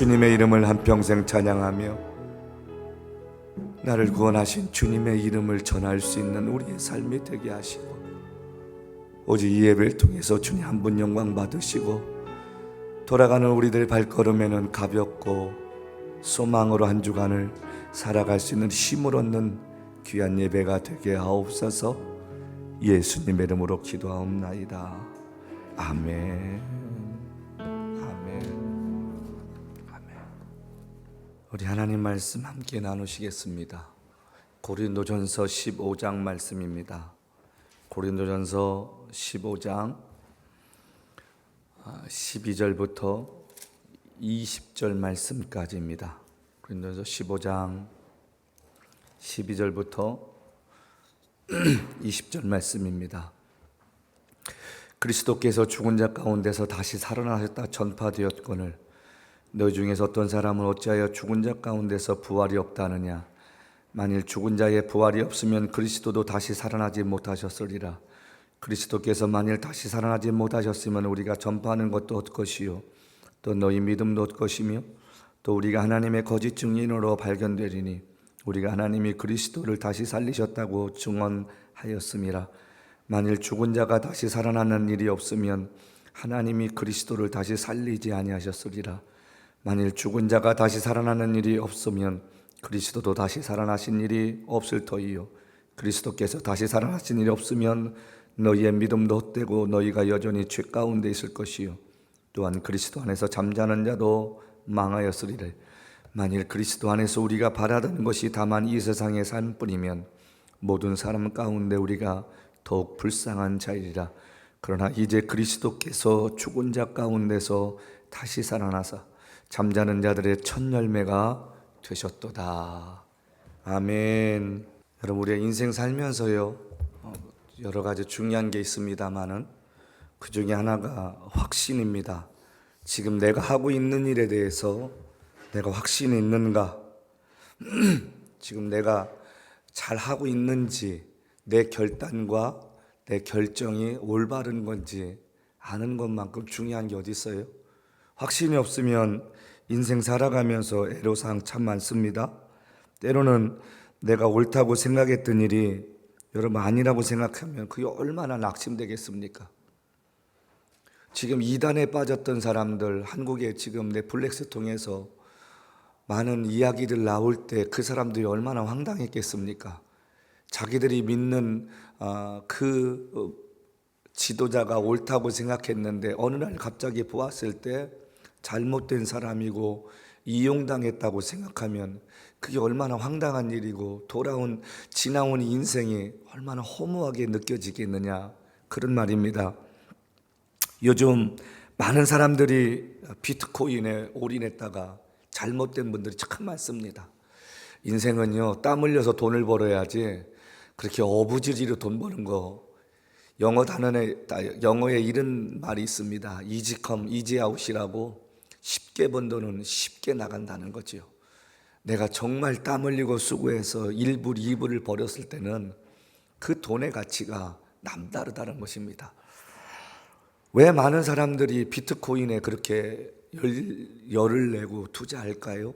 주님의 이름을 한평생 찬양하며 나를 구원하신 주님의 이름을 전할 수 있는 우리의 삶이 되게 하시고, 오직 이 예배를 통해서 주님 한 분 영광 받으시고, 돌아가는 우리들 발걸음에는 가볍고 소망으로 한 주간을 살아갈 수 있는 힘을 얻는 귀한 예배가 되게 하옵소서. 예수님의 이름으로 기도하옵나이다. 아멘. 우리 하나님 말씀 함께 나누시겠습니다. 고린도전서 15장 말씀입니다. 고린도전서 15장 12절부터 20절 말씀까지입니다. 고린도전서 15장 12절부터 20절 말씀입니다. 그리스도께서 죽은 자 가운데서 다시 살아나셨다 전파되었거늘 너희 중에서 어떤 사람은 어찌하여 죽은 자 가운데서 부활이 없다느냐. 만일 죽은 자의 부활이 없으면 그리스도도 다시 살아나지 못하셨으리라. 그리스도께서 만일 다시 살아나지 못하셨으면 우리가 전파하는 것도 헛것이요 또 너희 믿음도 헛것이며 또 우리가 하나님의 거짓 증인으로 발견되리니 우리가 하나님이 그리스도를 다시 살리셨다고 증언하였음이라. 만일 죽은 자가 다시 살아나는 일이 없으면 하나님이 그리스도를 다시 살리지 아니하셨으리라. 만일 죽은 자가 다시 살아나는 일이 없으면 그리스도도 다시 살아나신 일이 없을 터이요 그리스도께서 다시 살아나신 일이 없으면 너희의 믿음도 헛되고 너희가 여전히 죄 가운데 있을 것이요 또한 그리스도 안에서 잠자는 자도 망하였으리라. 만일 그리스도 안에서 우리가 바라던 것이 다만 이 세상의 삶뿐이면 모든 사람 가운데 우리가 더욱 불쌍한 자이리라. 그러나 이제 그리스도께서 죽은 자 가운데서 다시 살아나사 잠자는 자들의 첫 열매가 되셨도다. 아멘. 여러분, 우리의 인생 살면서요 여러 가지 중요한 게 있습니다만은 그 중에 하나가 확신입니다. 지금 내가 하고 있는 일에 대해서 내가 확신이 있는가? 지금 내가 잘 하고 있는지, 내 결단과 내 결정이 올바른 건지 아는 것만큼 중요한 게 어디 있어요? 확신이 없으면 인생 살아가면서 애로사항 참 많습니다. 때로는 내가 옳다고 생각했던 일이 여러분 아니라고 생각하면 그게 얼마나 낙심되겠습니까? 지금 이단에 빠졌던 사람들, 한국에 지금 넷플릭스 통해서 많은 이야기들 나올 때 그 사람들이 얼마나 황당했겠습니까? 자기들이 믿는 그 지도자가 옳다고 생각했는데 어느 날 갑자기 보았을 때 잘못된 사람이고 이용당했다고 생각하면 그게 얼마나 황당한 일이고 지나온 인생이 얼마나 허무하게 느껴지겠느냐, 그런 말입니다. 요즘 많은 사람들이 비트코인에 올인했다가 잘못된 분들이 참 많습니다. 인생은요 땀 흘려서 돈을 벌어야지 그렇게 어부지리로 돈 버는 거, 영어에 이런 말이 있습니다. easy come, easy out이라고. 쉽게 번 돈은 쉽게 나간다는 거죠. 내가 정말 땀 흘리고 수고해서 1불, 2불을 벌였을 때는 그 돈의 가치가 남다르다는 것입니다. 왜 많은 사람들이 비트코인에 그렇게 열을 내고 투자할까요?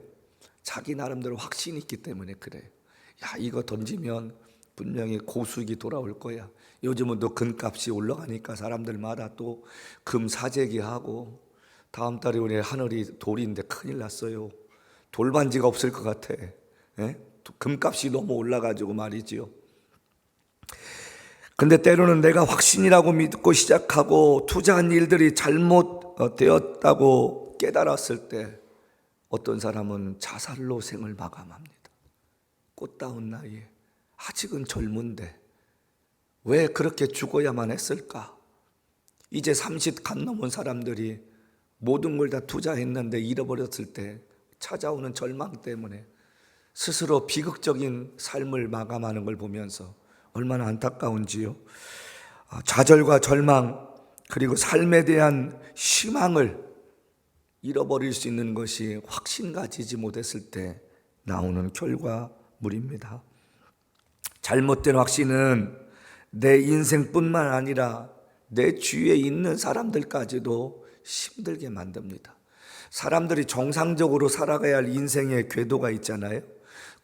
자기 나름대로 확신이 있기 때문에 그래요. 야, 이거 던지면 분명히 고수익이 돌아올 거야. 요즘은 또 금값이 올라가니까 사람들마다 또 금 사재기하고, 다음 달에 우리 하늘이 돌인데 큰일 났어요. 돌반지가 없을 것 같아. 예? 금값이 너무 올라가지고 말이지요. 근데 때로는 내가 확신이라고 믿고 시작하고 투자한 일들이 잘못되었다고 깨달았을 때 어떤 사람은 자살로 생을 마감합니다. 꽃다운 나이에 아직은 젊은데 왜 그렇게 죽어야만 했을까? 이제 30 간 넘은 사람들이 모든 걸 다 투자했는데 잃어버렸을 때 찾아오는 절망 때문에 스스로 비극적인 삶을 마감하는 걸 보면서 얼마나 안타까운지요. 좌절과 절망, 그리고 삶에 대한 희망을 잃어버릴 수 있는 것이 확신 가지지 못했을 때 나오는 결과물입니다. 잘못된 확신은 내 인생뿐만 아니라 내 주위에 있는 사람들까지도 힘들게 만듭니다. 사람들이 정상적으로 살아가야 할 인생의 궤도가 있잖아요.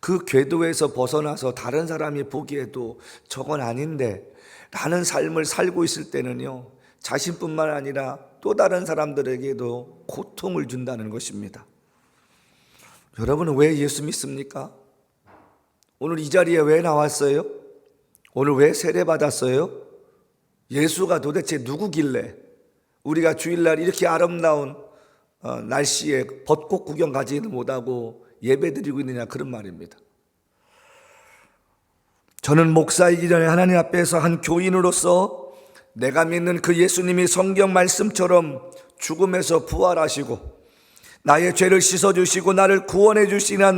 그 궤도에서 벗어나서 다른 사람이 보기에도 저건 아닌데 라는 삶을 살고 있을 때는요, 자신뿐만 아니라 또 다른 사람들에게도 고통을 준다는 것입니다. 여러분은 왜 예수 믿습니까? 오늘 이 자리에 왜 나왔어요? 오늘 왜 세례 받았어요? 예수가 도대체 누구길래 우리가 주일날 이렇게 아름다운 날씨에 벚꽃 구경 가지도 못하고 예배드리고 있느냐, 그런 말입니다. 저는 목사이기 전에 하나님 앞에서 한 교인으로서 내가 믿는 그 예수님이 성경 말씀처럼 죽음에서 부활하시고 나의 죄를 씻어주시고 나를 구원해 주신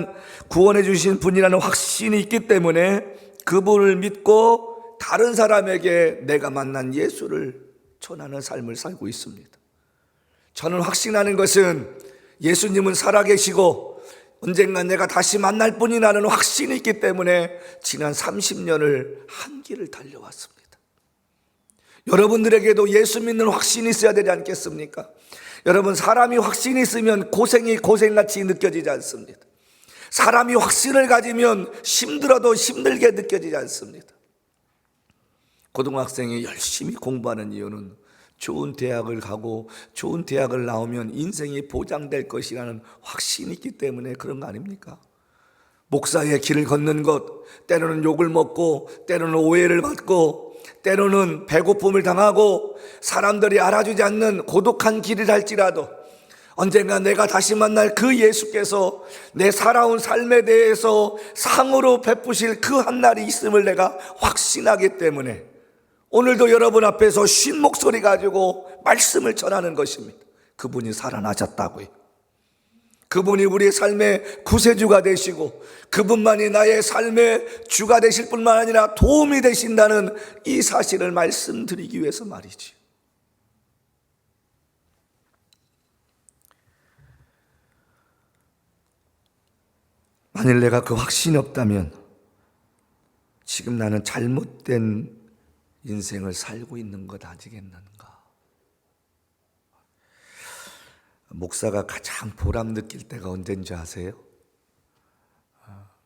분이라는 확신이 있기 때문에 그분을 믿고 다른 사람에게 내가 만난 예수를 전하는 삶을 살고 있습니다. 저는 확신하는 것은 예수님은 살아계시고 언젠가 내가 다시 만날 분이라는 확신이 있기 때문에 지난 30년을 한 길을 달려왔습니다. 여러분들에게도 예수 믿는 확신이 있어야 되지 않겠습니까? 여러분, 사람이 확신이 있으면 고생이 고생같이 느껴지지 않습니다. 사람이 확신을 가지면 힘들어도 힘들게 느껴지지 않습니다. 고등학생이 열심히 공부하는 이유는 좋은 대학을 가고 좋은 대학을 나오면 인생이 보장될 것이라는 확신이 있기 때문에 그런 거 아닙니까? 목사의 길을 걷는 것, 때로는 욕을 먹고 때로는 오해를 받고 때로는 배고픔을 당하고 사람들이 알아주지 않는 고독한 길을 할지라도 언젠가 내가 다시 만날 그 예수께서 내 살아온 삶에 대해서 상으로 베푸실 그 한날이 있음을 내가 확신하기 때문에 오늘도 여러분 앞에서 쉰 목소리 가지고 말씀을 전하는 것입니다. 그분이 살아나셨다고요. 그분이 우리의 삶의 구세주가 되시고 그분만이 나의 삶의 주가 되실 뿐만 아니라 도움이 되신다는 이 사실을 말씀드리기 위해서 말이지. 만일 내가 그 확신이 없다면 지금 나는 잘못된 인생을 살고 있는 것 아니겠는가? 목사가 가장 보람 느낄 때가 언제인지 아세요?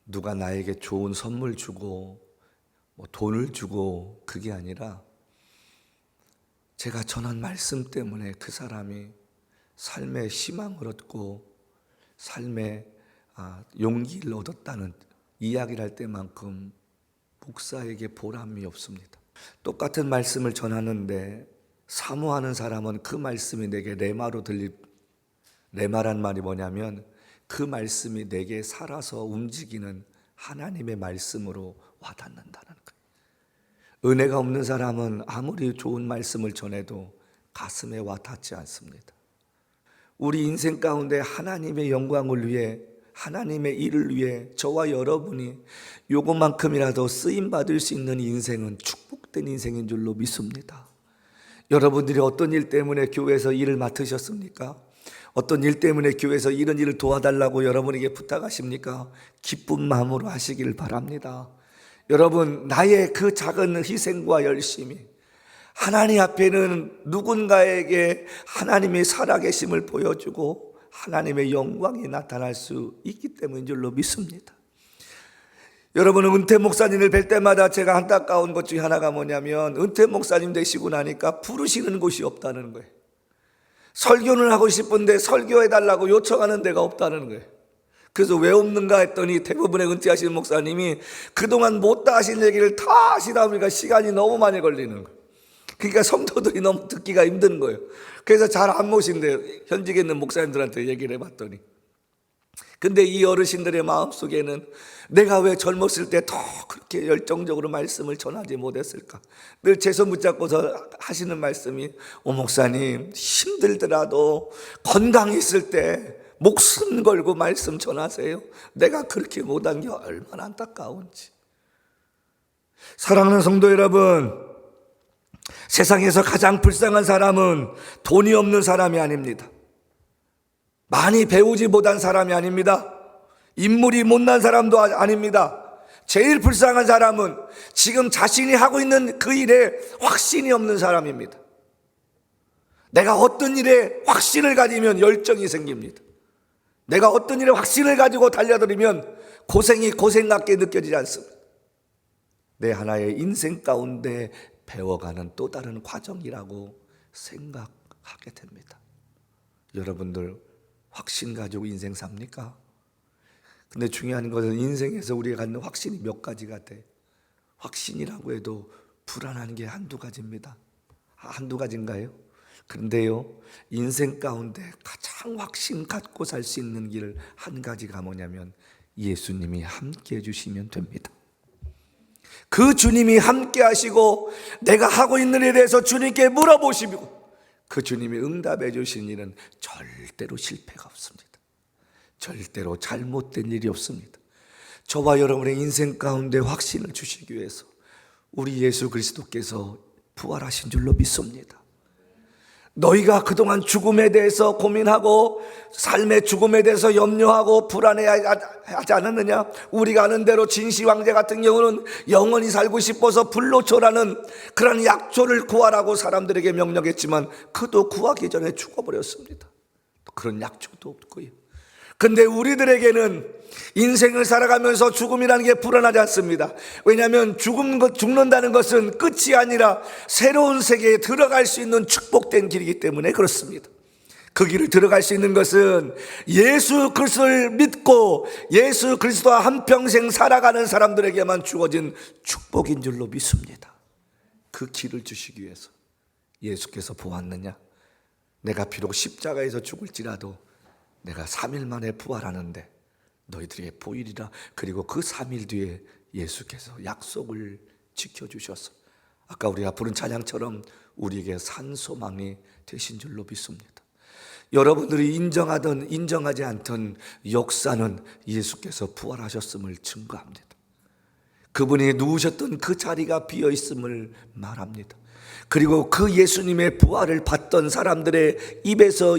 누가 나에게 좋은 선물 주고 돈을 주고 그게 아니라 제가 전한 말씀 때문에 그 사람이 삶의 희망을 얻고 삶의 용기를 얻었다는 이야기를 할 때만큼 목사에게 보람이 없습니다. 똑같은 말씀을 전하는데 사모하는 사람은 그 말씀이 내게 레마로 레마란 말이 뭐냐면 그 말씀이 내게 살아서 움직이는 하나님의 말씀으로 와닿는다는 거예요. 은혜가 없는 사람은 아무리 좋은 말씀을 전해도 가슴에 와닿지 않습니다. 우리 인생 가운데 하나님의 영광을 위해 하나님의 일을 위해 저와 여러분이 요것만큼이라도 쓰임받을 수 있는 인생은 축복된 인생인 줄로 믿습니다. 여러분들이 어떤 일 때문에 교회에서 일을 맡으셨습니까? 어떤 일 때문에 교회에서 이런 일을 도와달라고 여러분에게 부탁하십니까? 기쁜 마음으로 하시길 바랍니다. 여러분, 나의 그 작은 희생과 열심이 하나님 앞에는 누군가에게 하나님의 살아계심을 보여주고 하나님의 영광이 나타날 수 있기 때문인 줄로 믿습니다. 여러분은 은퇴 목사님을 뵐 때마다 제가 안타까운 것 중에 하나가 뭐냐면 은퇴 목사님 되시고 나니까 부르시는 곳이 없다는 거예요. 설교는 하고 싶은데 설교해달라고 요청하는 데가 없다는 거예요. 그래서 왜 없는가 했더니 대부분의 은퇴하시는 목사님이 그동안 못다 하신 얘기를 다 하시다 보니까 시간이 너무 많이 걸리는 거예요. 그러니까 성도들이 너무 듣기가 힘든 거예요. 그래서 잘 안 모신대요. 현직에 있는 목사님들한테 얘기를 해봤더니. 근데 이 어르신들의 마음속에는 내가 왜 젊었을 때 더 그렇게 열정적으로 말씀을 전하지 못했을까? 늘 제 손 붙잡고서 하시는 말씀이 목사님 힘들더라도 건강히 있을 때 목숨 걸고 말씀 전하세요. 내가 그렇게 못한 게 얼마나 안타까운지. 사랑하는 성도 여러분, 세상에서 가장 불쌍한 사람은 돈이 없는 사람이 아닙니다. 많이 배우지 못한 사람이 아닙니다. 인물이 못난 사람도 아닙니다. 제일 불쌍한 사람은 지금 자신이 하고 있는 그 일에 확신이 없는 사람입니다. 내가 어떤 일에 확신을 가지면 열정이 생깁니다. 내가 어떤 일에 확신을 가지고 달려들면 고생이 고생 같게 느껴지지 않습니다. 내 하나의 인생 가운데 배워가는 또 다른 과정이라고 생각하게 됩니다. 여러분들 확신 가지고 인생 삽니까? 근데 중요한 것은 인생에서 우리가 갖는 확신이 몇 가지가 돼. 확신이라고 해도 불안한 게 한두 가지입니다. 한두 가지인가요? 그런데요, 인생 가운데 가장 확신 갖고 살 수 있는 길 한 가지가 뭐냐면 예수님이 함께 해주시면 됩니다. 그 주님이 함께 하시고 내가 하고 있는 일에 대해서 주님께 물어보시고 그 주님이 응답해 주신 일은 절대로 실패가 없습니다. 절대로 잘못된 일이 없습니다. 저와 여러분의 인생 가운데 확신을 주시기 위해서 우리 예수 그리스도께서 부활하신 줄로 믿습니다. 너희가 그동안 죽음에 대해서 고민하고 삶의 죽음에 대해서 염려하고 불안해하지 않았느냐? 우리가 아는 대로 진시 황제 같은 경우는 영원히 살고 싶어서 불로초라는 그런 약초를 구하라고 사람들에게 명령했지만 그도 구하기 전에 죽어버렸습니다. 그런 약초도 없고요. 근데 우리들에게는 인생을 살아가면서 죽음이라는 게 불안하지 않습니다. 왜냐하면 죽는다는 것은 끝이 아니라 새로운 세계에 들어갈 수 있는 축복된 길이기 때문에 그렇습니다. 그 길을 들어갈 수 있는 것은 예수 그리스도를 믿고 예수 그리스도와 한평생 살아가는 사람들에게만 주어진 축복인 줄로 믿습니다. 그 길을 주시기 위해서 예수께서 보았느냐? 내가 비록 십자가에서 죽을지라도 내가 3일 만에 부활하는데 너희들에게 보이리라. 그리고 그 3일 뒤에 예수께서 약속을 지켜주셔서 아까 우리가 부른 찬양처럼 우리에게 산소망이 되신 줄로 믿습니다. 여러분들이 인정하든 인정하지 않든 역사는 예수께서 부활하셨음을 증거합니다. 그분이 누우셨던 그 자리가 비어있음을 말합니다. 그리고 그 예수님의 부활을 받던 사람들의 입으로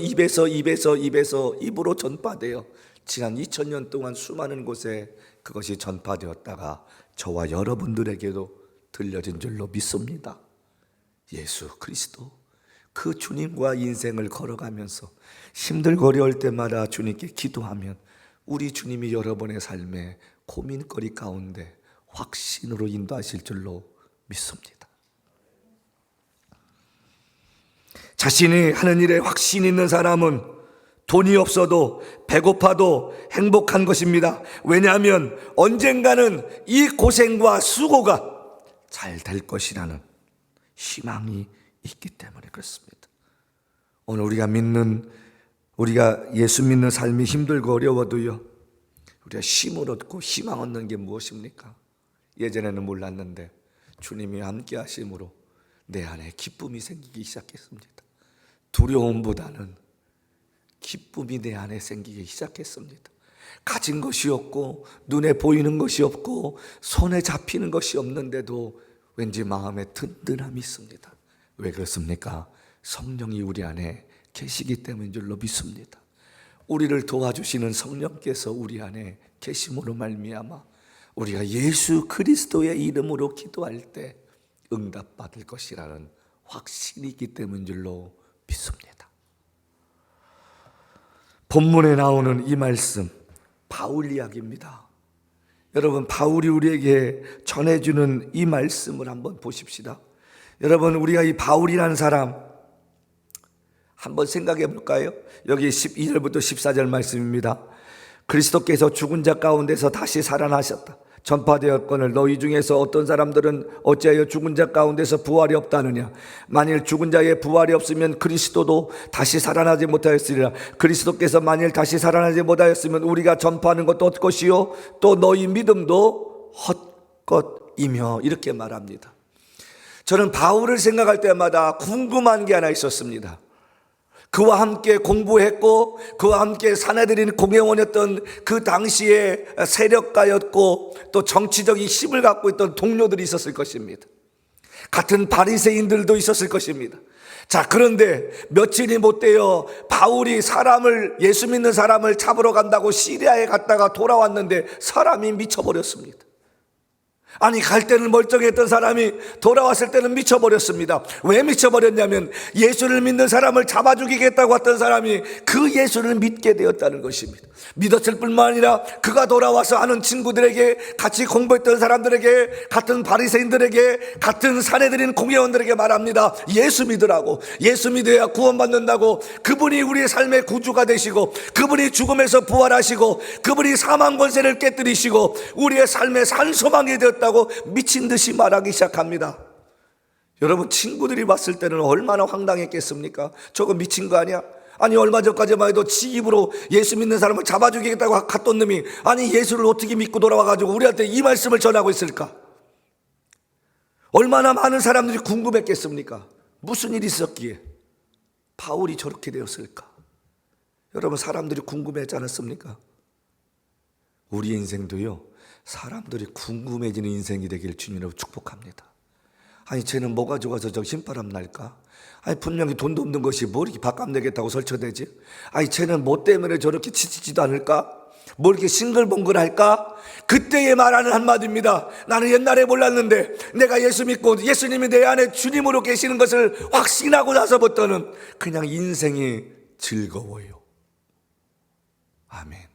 전파되어 지난 2000년 동안 수많은 곳에 그것이 전파되었다가 저와 여러분들에게도 들려진 줄로 믿습니다. 예수 그리스도 그 주님과 인생을 걸어가면서 힘들고 어려울 때마다 주님께 기도하면 우리 주님이 여러분의 삶에 고민거리 가운데 확신으로 인도하실 줄로 믿습니다. 자신이 하는 일에 확신 있는 사람은 돈이 없어도 배고파도 행복한 것입니다. 왜냐하면 언젠가는 이 고생과 수고가 잘 될 것이라는 희망이 있기 때문에 그렇습니다. 오늘 우리가 예수 믿는 삶이 힘들고 어려워도요, 우리가 힘을 얻고 희망 얻는 게 무엇입니까? 예전에는 몰랐는데 주님이 함께 하심으로 내 안에 기쁨이 생기기 시작했습니다. 두려움보다는 기쁨이 내 안에 생기기 시작했습니다. 가진 것이 없고 눈에 보이는 것이 없고 손에 잡히는 것이 없는데도 왠지 마음에 든든함이 있습니다. 왜 그렇습니까? 성령이 우리 안에 계시기 때문인 줄로 믿습니다. 우리를 도와주시는 성령께서 우리 안에 계심으로 말미암아 우리가 예수 그리스도의 이름으로 기도할 때 응답받을 것이라는 확신이 있기 때문인 줄로 믿습니다. 본문에 나오는 이 말씀 바울 이야기입니다. 여러분, 바울이 우리에게 전해주는 이 말씀을 한번 보십시다. 여러분, 우리가 이 바울이라는 사람 한번 생각해 볼까요? 여기 12절부터 14절 말씀입니다. 그리스도께서 죽은 자 가운데서 다시 살아나셨다. 전파되었거늘 너희 중에서 어떤 사람들은 어찌하여 죽은 자 가운데서 부활이 없다느냐? 만일 죽은 자의 부활이 없으면 그리스도도 다시 살아나지 못하였으리라. 그리스도께서 만일 다시 살아나지 못하였으면 우리가 전파하는 것도 헛것이요 또 너희 믿음도 헛것이며, 이렇게 말합니다. 저는 바울을 생각할 때마다 궁금한 게 하나 있었습니다. 그와 함께 공부했고 그와 함께 사내들인 공회원이었던 그 당시에 세력가였고 또 정치적인 힘을 갖고 있던 동료들이 있었을 것입니다. 같은 바리새인들도 있었을 것입니다. 자, 그런데 며칠이 못 되어 바울이 예수 믿는 사람을 잡으러 간다고 시리아에 갔다가 돌아왔는데 사람이 미쳐버렸습니다. 아니, 갈 때는 멀쩡했던 사람이 돌아왔을 때는 미쳐버렸습니다. 왜 미쳐버렸냐면 예수를 믿는 사람을 잡아 죽이겠다고 했던 사람이 그 예수를 믿게 되었다는 것입니다. 믿었을 뿐만 아니라 그가 돌아와서 아는 친구들에게, 같이 공부했던 사람들에게, 같은 바리새인들에게, 같은 사내들인 공회원들에게 말합니다. 예수 믿으라고, 예수 믿어야 구원받는다고, 그분이 우리의 삶의 구주가 되시고, 그분이 죽음에서 부활하시고, 그분이 사망 권세를 깨뜨리시고 우리의 삶의 산소망이 되었다고 미친 듯이 말하기 시작합니다. 여러분, 친구들이 봤을 때는 얼마나 황당했겠습니까? 저거 미친 거 아니야? 아니, 얼마 전까지만 해도 지 입으로 예수 믿는 사람을 잡아 죽이겠다고 갔던 놈이, 아니, 예수를 어떻게 믿고 돌아와가지고 우리한테 이 말씀을 전하고 있을까? 얼마나 많은 사람들이 궁금했겠습니까? 무슨 일이 있었기에 바울이 저렇게 되었을까? 여러분, 사람들이 궁금해하지 않았습니까? 우리 인생도요, 사람들이 궁금해지는 인생이 되길 주님으로 축복합니다. 아니, 쟤는 뭐가 좋아서 저 흰바람 날까? 아니, 분명히 돈도 없는 것이 뭐 이렇게 밥값 내겠다고 설쳐대지? 아니, 쟤는 뭐 때문에 저렇게 지치지도 않을까? 뭐 이렇게 싱글벙글할까? 그때에 말하는 한마디입니다. 나는 옛날에 몰랐는데 내가 예수 믿고 예수님이 내 안에 주님으로 계시는 것을 확신하고 나서부터는 그냥 인생이 즐거워요. 아멘.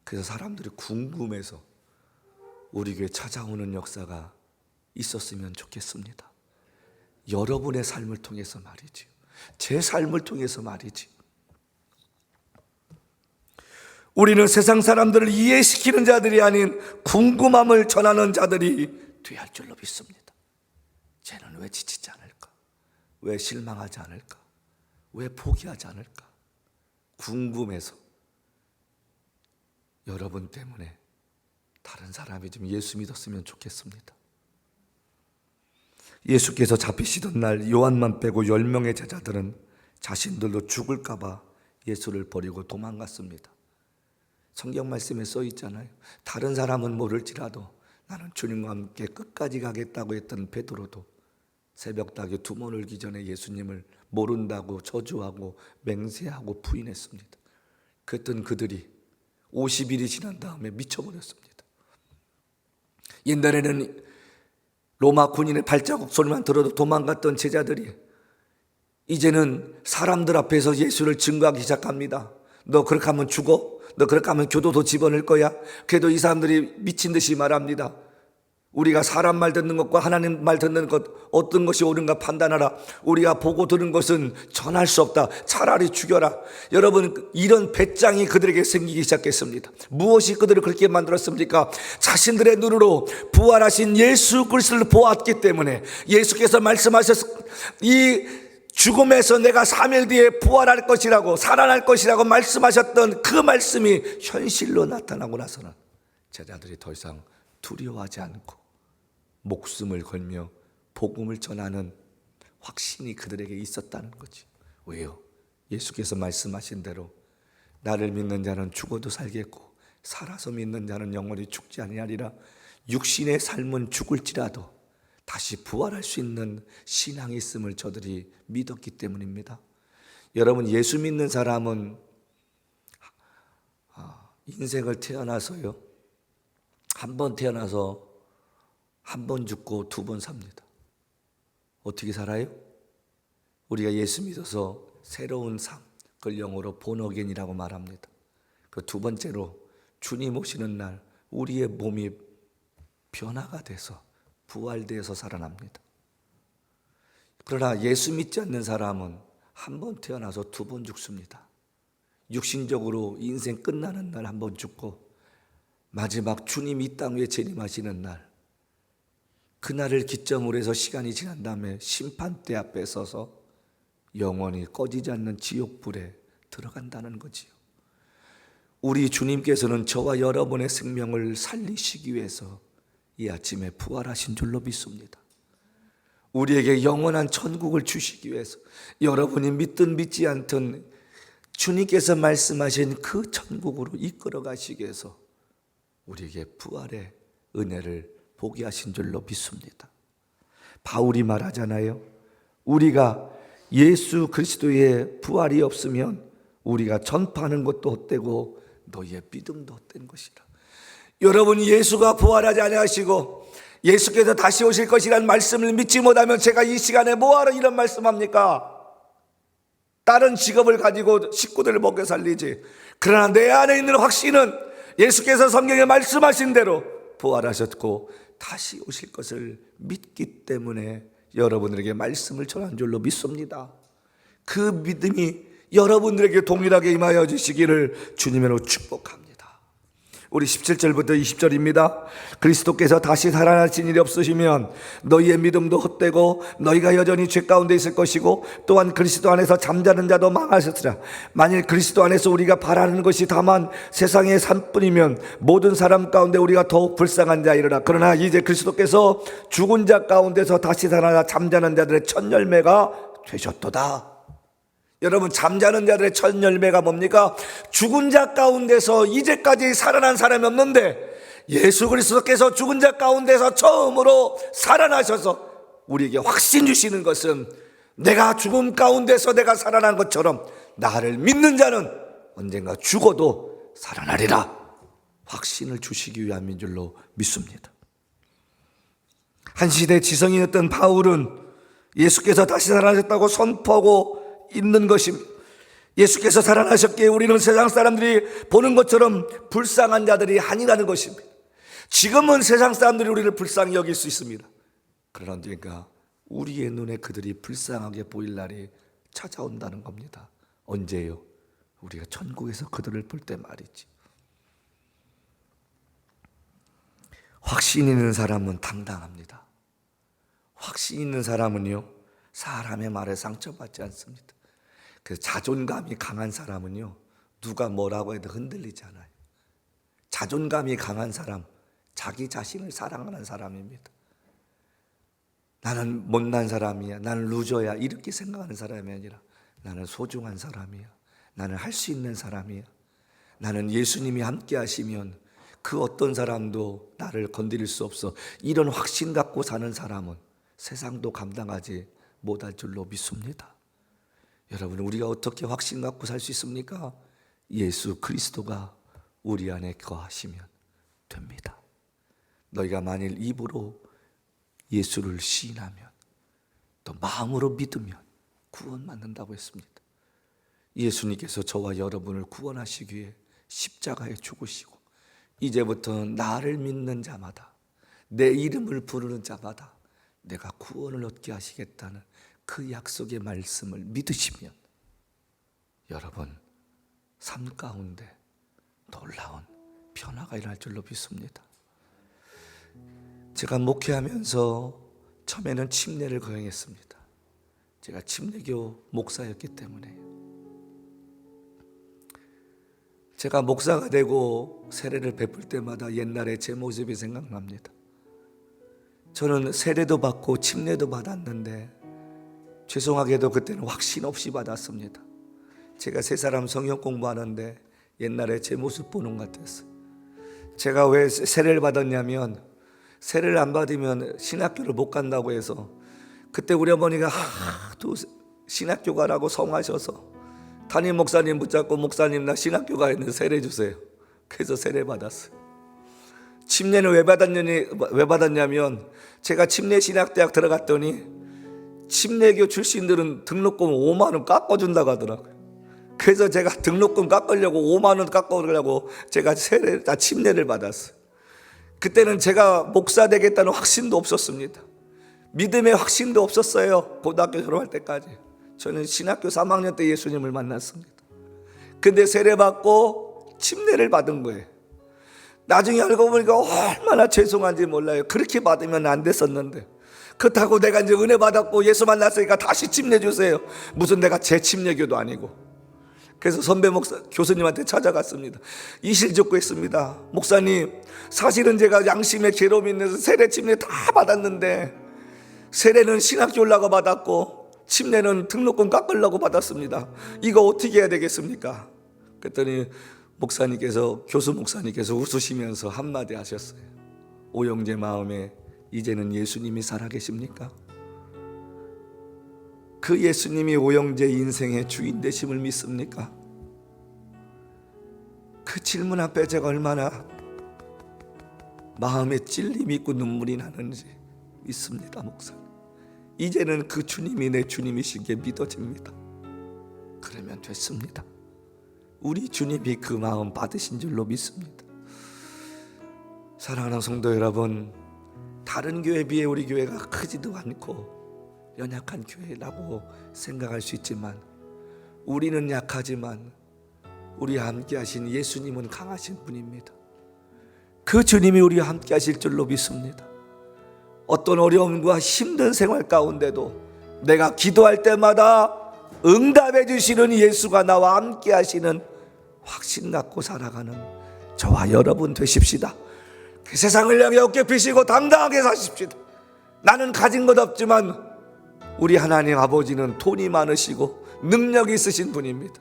그래서 사람들이 궁금해서 우리 교회 찾아오는 역사가 있었으면 좋겠습니다. 여러분의 삶을 통해서 말이지, 제 삶을 통해서 말이지. 우리는 세상 사람들을 이해시키는 자들이 아닌 궁금함을 전하는 자들이 되어야 할 줄로 믿습니다. 쟤는 왜 지치지 않을까? 왜 실망하지 않을까? 왜 포기하지 않을까? 궁금해서 여러분 때문에 다른 사람이 좀 예수 믿었으면 좋겠습니다. 예수께서 잡히시던 날 요한만 빼고 10명의 제자들은 자신들도 죽을까 봐 예수를 버리고 도망갔습니다. 성경 말씀에 써 있잖아요. 다른 사람은 모를지라도 나는 주님과 함께 끝까지 가겠다고 했던 베드로도 새벽 닭이 두 번 울기 전에 예수님을 모른다고 저주하고 맹세하고 부인했습니다. 그랬던 그들이 50일이 지난 다음에 미쳐버렸습니다. 옛날에는 로마 군인의 발자국 소리만 들어도 도망갔던 제자들이 이제는 사람들 앞에서 예수를 증거하기 시작합니다. 너 그렇게 하면 죽어? 너 그렇게 하면 교도소 집어넣을 거야? 그래도 이 사람들이 미친 듯이 말합니다. 우리가 사람 말 듣는 것과 하나님 말 듣는 것 어떤 것이 옳은가 판단하라. 우리가 보고 들은 것은 전할 수 없다. 차라리 죽여라. 여러분, 이런 배짱이 그들에게 생기기 시작했습니다. 무엇이 그들을 그렇게 만들었습니까? 자신들의 눈으로 부활하신 예수 그리스도를 보았기 때문에, 예수께서 말씀하셨 이 죽음에서 내가 3일 뒤에 부활할 것이라고, 살아날 것이라고 말씀하셨던 그 말씀이 현실로 나타나고 나서는 제자들이 더 이상 두려워하지 않고 목숨을 걸며 복음을 전하는 확신이 그들에게 있었다는 거지. 왜요? 예수께서 말씀하신 대로 나를 믿는 자는 죽어도 살겠고 살아서 믿는 자는 영원히 죽지 아니하리라. 육신의 삶은 죽을지라도 다시 부활할 수 있는 신앙이 있음을 저들이 믿었기 때문입니다. 여러분, 예수 믿는 사람은 인생을 태어나서요, 한 번 태어나서 한 번 죽고 두 번 삽니다. 어떻게 살아요? 우리가 예수 믿어서 새로운 삶, 그걸 영어로 본어겐이라고 말합니다. 그 두 번째로 주님 오시는 날 우리의 몸이 변화가 돼서 부활되어서 살아납니다. 그러나 예수 믿지 않는 사람은 한 번 태어나서 두 번 죽습니다. 육신적으로 인생 끝나는 날 한 번 죽고 마지막 주님이 이 땅 위에 재림하시는 날, 그날을 기점으로 해서 시간이 지난 다음에 심판대 앞에 서서 영원히 꺼지지 않는 지옥불에 들어간다는 거지요. 우리 주님께서는 저와 여러분의 생명을 살리시기 위해서 이 아침에 부활하신 줄로 믿습니다. 우리에게 영원한 천국을 주시기 위해서, 여러분이 믿든 믿지 않든 주님께서 말씀하신 그 천국으로 이끌어 가시기 위해서 우리에게 부활의 은혜를 보게 하신 줄로 믿습니다. 바울이 말하잖아요. 우리가 예수 그리스도의 부활이 없으면 우리가 전파하는 것도 헛되고 너희의 믿음도 헛된 것이라. 여러분이 예수가 부활하지 아니하시고 예수께서 다시 오실 것이라는 말씀을 믿지 못하면 제가 이 시간에 뭐하러 이런 말씀합니까? 다른 직업을 가지고 식구들을 먹여 살리지. 그러나 내 안에 있는 확신은 예수께서 성경에 말씀하신 대로 부활하셨고 다시 오실 것을 믿기 때문에 여러분들에게 말씀을 전한 줄로 믿습니다. 그 믿음이 여러분들에게 동일하게 임하여 주시기를 주님으로 축복합니다. 우리 17절부터 20절입니다. 그리스도께서 다시 살아나신 일이 없으시면 너희의 믿음도 헛되고 너희가 여전히 죄 가운데 있을 것이고 또한 그리스도 안에서 잠자는 자도 망하셨으라. 만일 그리스도 안에서 우리가 바라는 것이 다만 세상의 삶뿐이면 모든 사람 가운데 우리가 더욱 불쌍한 자이르라. 그러나 이제 그리스도께서 죽은 자 가운데서 다시 살아나 잠자는 자들의 첫 열매가 되셨도다. 여러분, 잠자는 자들의 첫 열매가 뭡니까? 죽은 자 가운데서 이제까지 살아난 사람이 없는데 예수 그리스도께서 죽은 자 가운데서 처음으로 살아나셔서 우리에게 확신 주시는 것은 내가 죽음 가운데서 내가 살아난 것처럼 나를 믿는 자는 언젠가 죽어도 살아나리라 확신을 주시기 위함인 줄로 믿습니다. 한 시대 지성인이었던 바울은 예수께서 다시 살아나셨다고 선포하고 있는 것입니다. 예수께서 살아나셨기에 우리는 세상 사람들이 보는 것처럼 불쌍한 자들이 아니라는 것입니다. 지금은 세상 사람들이 우리를 불쌍히 여길 수 있습니다. 그러나 언젠가 우리의 눈에 그들이 불쌍하게 보일 날이 찾아온다는 겁니다. 언제요? 우리가 천국에서 그들을 볼 때 말이지. 확신 있는 사람은 당당합니다. 확신 있는 사람은요, 사람의 말에 상처받지 않습니다. 그 자존감이 강한 사람은요, 누가 뭐라고 해도 흔들리지 않아요. 자존감이 강한 사람, 자기 자신을 사랑하는 사람입니다. 나는 못난 사람이야, 나는 루저야, 이렇게 생각하는 사람이 아니라 나는 소중한 사람이야, 나는 할 수 있는 사람이야, 나는 예수님이 함께 하시면 그 어떤 사람도 나를 건드릴 수 없어. 이런 확신 갖고 사는 사람은 세상도 감당하지 못할 줄로 믿습니다. 여러분, 우리가 어떻게 확신 갖고 살 수 있습니까? 예수 그리스도가 우리 안에 거하시면 됩니다. 너희가 만일 입으로 예수를 시인하면 또 마음으로 믿으면 구원받는다고 했습니다. 예수님께서 저와 여러분을 구원하시기 위해 십자가에 죽으시고 이제부터 나를 믿는 자마다, 내 이름을 부르는 자마다 내가 구원을 얻게 하시겠다는 그 약속의 말씀을 믿으시면 여러분, 삶 가운데 놀라운 변화가 일어날 줄로 믿습니다. 제가 목회하면서 처음에는 침례를 거행했습니다. 제가 침례교 목사였기 때문에. 제가 목사가 되고 세례를 베풀 때마다 옛날에 제 모습이 생각납니다. 저는 세례도 받고 침례도 받았는데 죄송하게도 그때는 확신 없이 받았습니다. 제가 세 사람 성경 공부하는데 옛날에 제 모습 보는 것 같았어요. 제가 왜 세례를 받았냐면, 세례를 안 받으면 신학교를 못 간다고 해서 그때 우리 어머니가 하도 신학교 가라고 성하셔서 담임 목사님 붙잡고, 목사님 나 신학교 가 있는데 세례 주세요. 그래서 세례 받았어요. 침례는 왜 받았냐면 제가 침례 신학대학 들어갔더니 침례교 출신들은 등록금 5만 원 깎아준다고 하더라고요. 그래서 제가 등록금 깎으려고 5만 원 깎으려고 제가 침례를 받았어요. 그때는 제가 목사 되겠다는 확신도 없었습니다. 믿음의 확신도 없었어요. 고등학교 졸업할 때까지. 저는 신학교 3학년 때 예수님을 만났습니다. 근데 세례 받고 침례를 받은 거예요. 나중에 알고 보니까 얼마나 죄송한지 몰라요. 그렇게 받으면 안 됐었는데, 그렇다고 내가 이제 은혜 받았고 예수 만났으니까 다시 침례 주세요. 무슨 내가 제 침례교도 아니고. 그래서 선배 목사 교수님한테 찾아갔습니다. 이실족구했습니다. 목사님, 사실은 제가 양심의 괴로움이 있어서 세례 침례 다 받았는데 세례는 신학교 올라가 받았고 침례는 등록금 깎으려고 받았습니다. 이거 어떻게 해야 되겠습니까? 그랬더니 교수 목사님께서 웃으시면서 한마디 하셨어요. 오영재 마음에 이제는 예수님이 살아계십니까? 그 예수님이 오영재 인생의 주인 되심을 믿습니까? 그 질문 앞에 제가 얼마나 마음에 찔림이 있고 눈물이 나는지 믿습니다, 목사님. 이제는 그 주님이 내 주님이신 게 믿어집니다. 그러면 됐습니다. 우리 주님이 그 마음 받으신 줄로 믿습니다. 사랑하는 성도 여러분, 다른 교회에 비해 우리 교회가 크지도 않고 연약한 교회라고 생각할 수 있지만, 우리는 약하지만 우리와 함께 하신 예수님은 강하신 분입니다. 그 주님이 우리와 함께 하실 줄로 믿습니다. 어떤 어려움과 힘든 생활 가운데도 내가 기도할 때마다 응답해 주시는 예수가 나와 함께 하시는 확신 갖고 살아가는 저와 여러분 되십시다. 그 세상을 향해 어깨 펴시고 당당하게 사십시다. 나는 가진 것 없지만 우리 하나님 아버지는 돈이 많으시고 능력이 있으신 분입니다.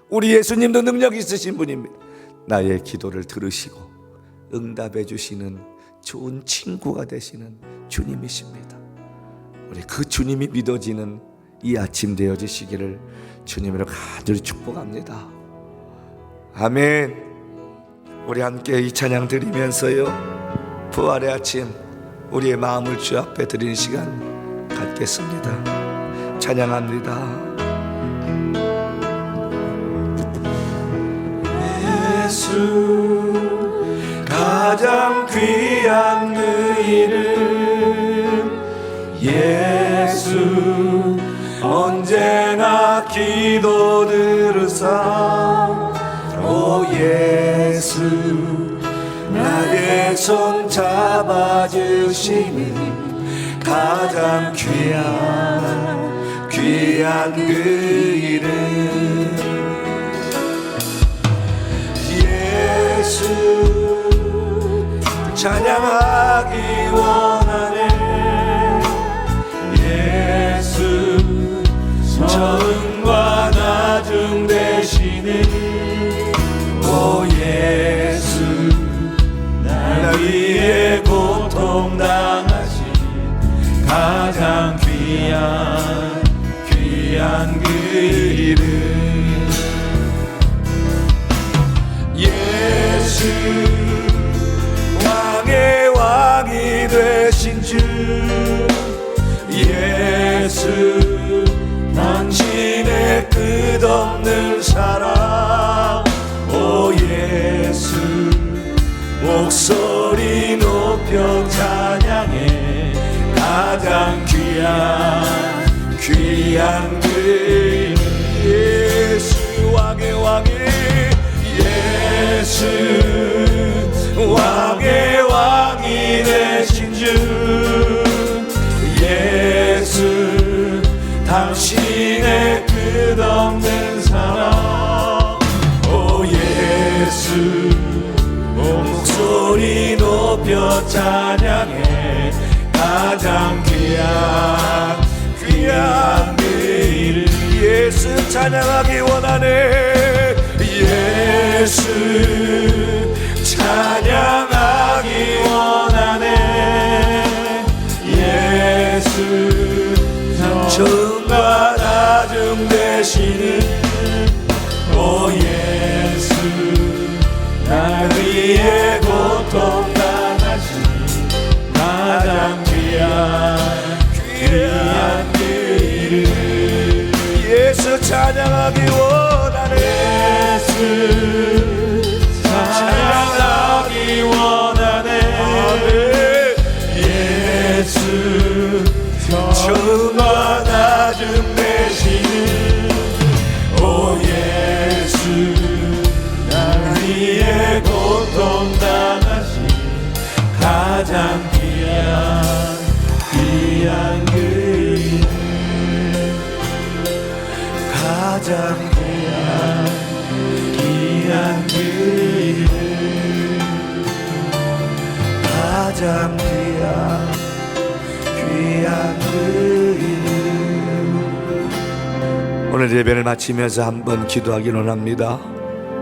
우리 예수님도 능력이 있으신 분입니다. 나의 기도를 들으시고 응답해 주시는 좋은 친구가 되시는 주님이십니다. 우리 그 주님이 믿어지는 이 아침 되어지시기를 주님으로 간절히 축복합니다. 아멘. 우리 함께 이 찬양 드리면서요, 부활의 아침 우리의 마음을 주 앞에 드리는 시간 갖겠습니다. 찬양합니다. 예수 가장 귀한 그 이름, 예수 언제나 기도 들으사. 오 예수 나의 손 잡아주시는 가장 귀한 그 이름. 예수 찬양하기 원하네. 예수 저음과 나중 되시는 오 예수 나 위에 고통 당하신 가장 귀한 그 이름. 예수 왕의 왕이 되신 주, 예수 당신의 끝없는 사랑. 오 예수 목소리 높여 찬양해 가장 귀한 그 이름. 예수 왕의 왕이, 예수 왕의 왕이 되신 주, 예수 당신의 끝없는 사랑. 오 예수 목소리 높여 찬양해 가장 귀한 그 이름. 예수 찬양하기 원하네. 예수 찬양하기 원하네. 예수 저음과 나중 되시는 오 예수 날 위해 고통 당하신 가장 귀한 그 이름. 예수 찬양하기 원하네. 예수 찬양하기 원하네. 예수 저음과 나중 되시는 오 예수 날 위해 고통 당하신 가장 귀한 그 이름. 가장 귀한 그 이름. 가장 귀한 그 이름. 오늘 예배를 마치면서 한번 기도하기 원합니다.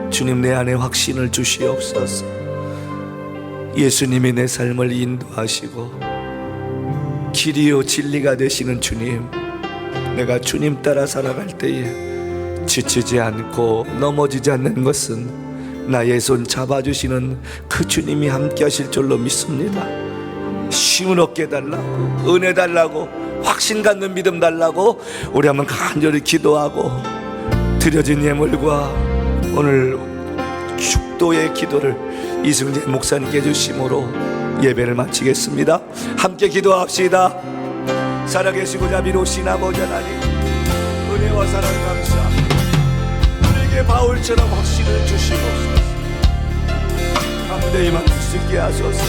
주님 내 안에 확신을 주시옵소서. 예수님이 내 삶을 인도하시고 길이요 진리가 되시는 주님, 내가 주님 따라 살아갈 때에 지치지 않고 넘어지지 않는 것은 나의 손 잡아주시는 그 주님이 함께 하실 줄로 믿습니다. 힘을 얻게 달라고, 은혜 달라고, 확신 갖는 믿음 달라고 우리 한번 간절히 기도하고 드려진 예물과 오늘 축도의 기도를 이승재 목사님께 주심으로 예배를 마치겠습니다. 함께 기도합시다. 살아계시고 자비로우신 아버지 하나님, 은혜와 사랑 감사합니다. 우리에게 바울처럼 확신을 주시옵소서. 담대히 맡을 수 있게 하소서.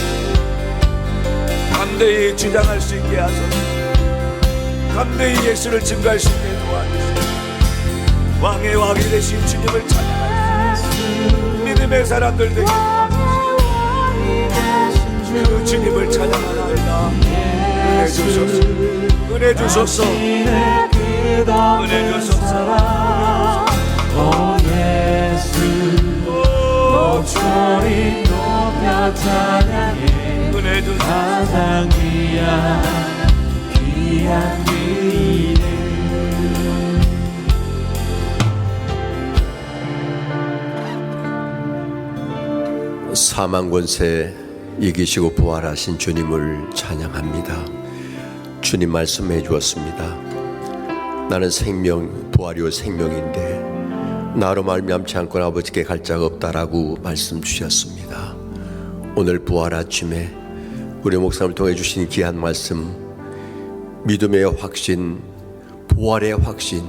담대히 주장할 수 있게 하소서. 담대히 예수를 증거할 수 있게 도와주시옵소서. 왕의 왕이 되신 주님을 찬양할 수 있는 믿음의 사람들 되게 그 주님을 찬양하나이다. 은혜 주소서. 은혜 주소서. 은혜 주소서. 오 예수 목소리 높여 찬양해. 은혜 주소서. 가장 귀한 이름. 사망 권세 이기시고 부활하신 주님을 찬양합니다. 주님 말씀해 주었습니다. 나는 생명, 부활이요 생명인데 나로 말미암지 않고는 아버지께 갈 자가 없다라고 말씀 주셨습니다. 오늘 부활 아침에 우리 목사님을 통해 주신 귀한 말씀, 믿음의 확신, 부활의 확신,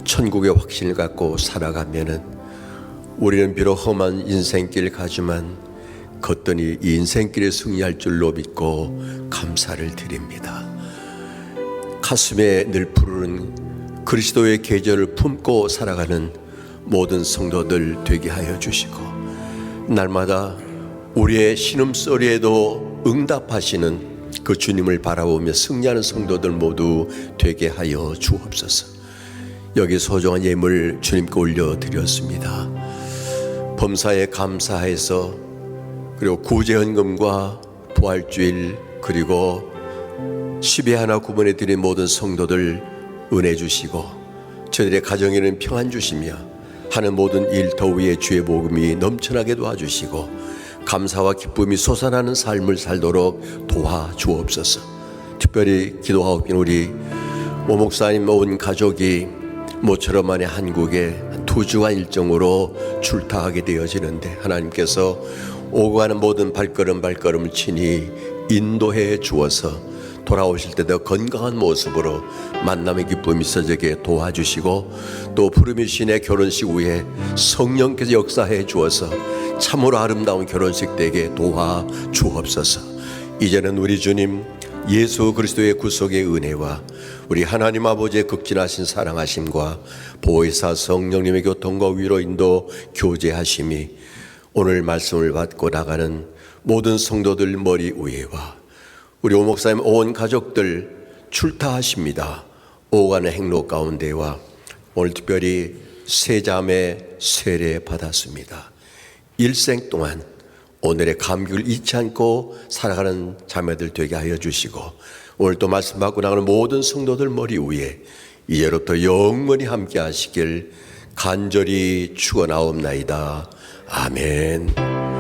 천국의 확신을 갖고 살아가면은 우리는 비록 험한 인생길 가지만 걷더니 이 인생길에 승리할 줄로 믿고 감사를 드립니다. 가슴에 늘 푸르는 그리스도의 계절을 품고 살아가는 모든 성도들 되게 하여 주시고, 날마다 우리의 신음소리에도 응답하시는 그 주님을 바라보며 승리하는 성도들 모두 되게 하여 주옵소서. 여기 소중한 예물 주님께 올려드렸습니다. 범사에 감사해서, 그리고 구제헌금과 부활주일, 그리고 10의 하나 구분해 드린 모든 성도들 은혜 주시고 저들의 가정에는 평안 주시며 하는 모든 일 더위에 주의 복음이 넘쳐나게 도와주시고 감사와 기쁨이 솟아나는 삶을 살도록 도와주옵소서. 특별히 기도하고 있는 우리 오 목사님 온 가족이 모처럼 만에 한국에 2주간 일정으로 출타하게 되어지는데, 하나님께서 오고 가는 모든 발걸음을 친히 인도해 주어서 돌아오실 때 더 건강한 모습으로 만남의 기쁨이 있어지게 도와주시고, 또 푸르미 신의 결혼식 후에 성령께서 역사해 주어서 참으로 아름다운 결혼식 되게 도와주옵소서. 이제는 우리 주님 예수 그리스도의 구속의 은혜와 우리 하나님 아버지의 극진하신 사랑하심과 보혜사 성령님의 교통과 위로 인도 교제하심이 오늘 말씀을 받고 나가는 모든 성도들 머리 위에와 우리 오 목사님 온 가족들 출타하십니다. 오가는 행로 가운데와 오늘 특별히 세 자매 세례 받았습니다. 일생 동안 오늘의 감격을 잊지 않고 살아가는 자매들 되게 하여 주시고, 오늘 또 말씀 받고 나가는 모든 성도들 머리 위에 이제로부터 영원히 함께 하시길 간절히 축원하옵나이다. 아멘.